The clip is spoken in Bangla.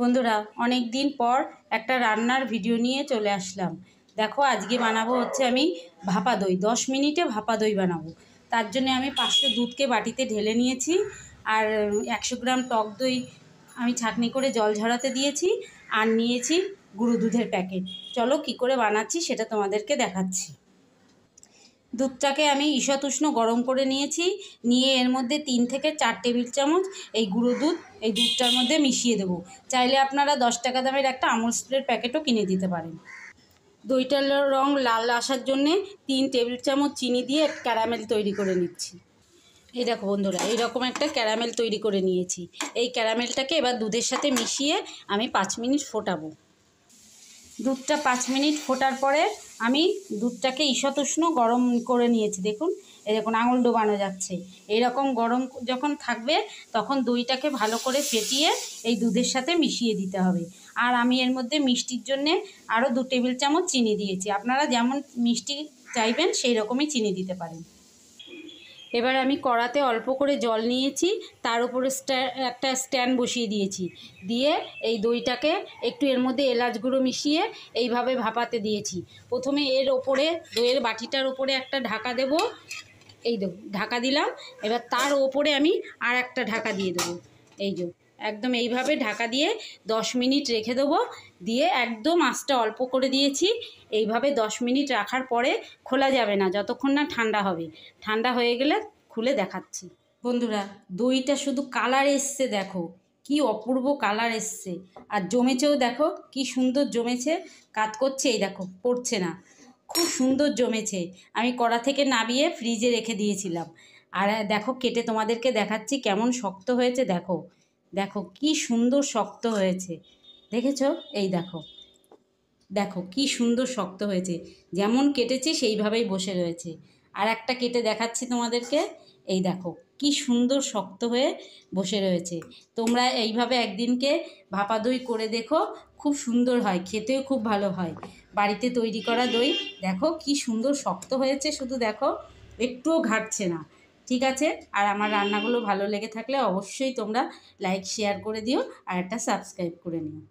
বন্ধুরা অনেক দিন পর একটা রান্নার ভিডিও নিয়ে চলে আসলাম। দেখো আজকে বানাবো হচ্ছে আমি ভাপা দই, 10 মিনিটে ভাপা দই বানাবো। তার জন্য আমি 500 দুধকে বাটিতে ঢেলে নিয়েছি, আর 100 গ্রাম টক দই আমি ছাঁকনি করে জল ঝরাতে দিয়েছি, আর নিয়েছি গুঁড়ো দুধের প্যাকেট। চলো কি করে বানাচ্ছি সেটা তোমাদেরকে দেখাচ্ছি। দুধটাকে আমি ঈষৎ উষ্ণ গরম করে নিয়েছি, নিয়ে এর মধ্যে 3 থেকে 4 টেবিল চামচ এই গুঁড়ো দুধ এই দুধটার মধ্যে মিশিয়ে দেবো। চাইলে আপনারা 10 টাকা দামের একটা আমুল স্প্রের প্যাকেটও কিনে দিতে পারেন। দইটার রং লাল আসার জন্যে 3 টেবিল চামচ চিনি দিয়ে ক্যারামেল তৈরি করে নিচ্ছি। এই দেখো বন্ধুরা, এইরকম একটা ক্যারামেল তৈরি করে নিয়েছি। এই ক্যারামেলটাকে এবার দুধের সাথে মিশিয়ে আমি 5 মিনিট ফোটাবো। দুধটা 5 মিনিট ফোটার পরে আমি দুধটাকে ঈষৎ উষ্ণ গরম করে নিয়েছি। দেখুন, এই দেখুন আঙুল ডোবানো যাচ্ছে। এইরকম গরম যখন থাকবে তখন দইটাকে ভালো করে ফেটিয়ে এই দুধের সাথে মিশিয়ে দিতে হবে। আর আমি এর মধ্যে মিষ্টির জন্যে আরও 2 টেবিল চামচ চিনি দিয়েছি। আপনারা যেমন মিষ্টি চাইবেন সেই রকমই চিনি দিতে পারেন। এবার আমি কড়াতে অল্প করে জল নিয়েছি, তার উপরে একটা স্ট্যান্ড বসিয়ে দিয়েছি। দিয়ে এই দইটাকে একটু এর মধ্যে এলাচ গুঁড়ো মিশিয়ে এইভাবে ভাপাতে দিয়েছি। প্রথমে এর ওপরে দইয়ের বাটিটার ওপরে একটা ঢাকা দেব, এই দেখো ঢাকা দিলাম। এবার তার ওপরে আমি আর একটা ঢাকা দিয়ে দেবো। এই যে একদম এইভাবে ঢাকা দিয়ে 10 মিনিট রেখে দেবো। দিয়ে একদম আঁচটা অল্প করে দিয়েছি। এইভাবে 10 মিনিট রাখার পরে খোলা যাবে না যতক্ষণ না ঠান্ডা হবে। ঠান্ডা হয়ে গেলে খুলে দেখাচ্ছি। বন্ধুরা দইটা শুধু কালার এসছে, দেখো কি অপূর্ব কালার এসছে, আর জমেছেও দেখো কি সুন্দর জমেছে। কাত করছে, এই দেখো পড়ছে না, খুব সুন্দর জমেছে। আমি কড়া থেকে নামিয়ে ফ্রিজে রেখে দিয়েছিলাম। আর দেখো কেটে তোমাদেরকে দেখাচ্ছি কেমন শক্ত হয়েছে। দেখো দেখো কি সুন্দর শক্ত হয়েছে, দেখেছো? এই দেখো দেখো কি সুন্দর শক্ত হয়েছে, যেমন কেটেছি সেইভাবেই বসে রয়েছে। আর একটা কেটে দেখাচ্ছি তোমাদেরকে, এই দেখো কি সুন্দর শক্ত হয়ে বসে রয়েছে। তোমরা এইভাবে একদিনকে ভাপা দই করে দেখো, খুব সুন্দর হয়, খেতেও খুব ভালো হয়। বাড়িতে তৈরি করা দই দেখো কি সুন্দর শক্ত হয়েছে, শুধু দেখো একটুও ঘাটছে না। ঠিক আছে, আর আমার রান্নাগুলো ভালো লেগে থাকলে অবশ্যই তোমরা লাইক শেয়ার করে দিও, আর একটা সাবস্ক্রাইব করে নিও।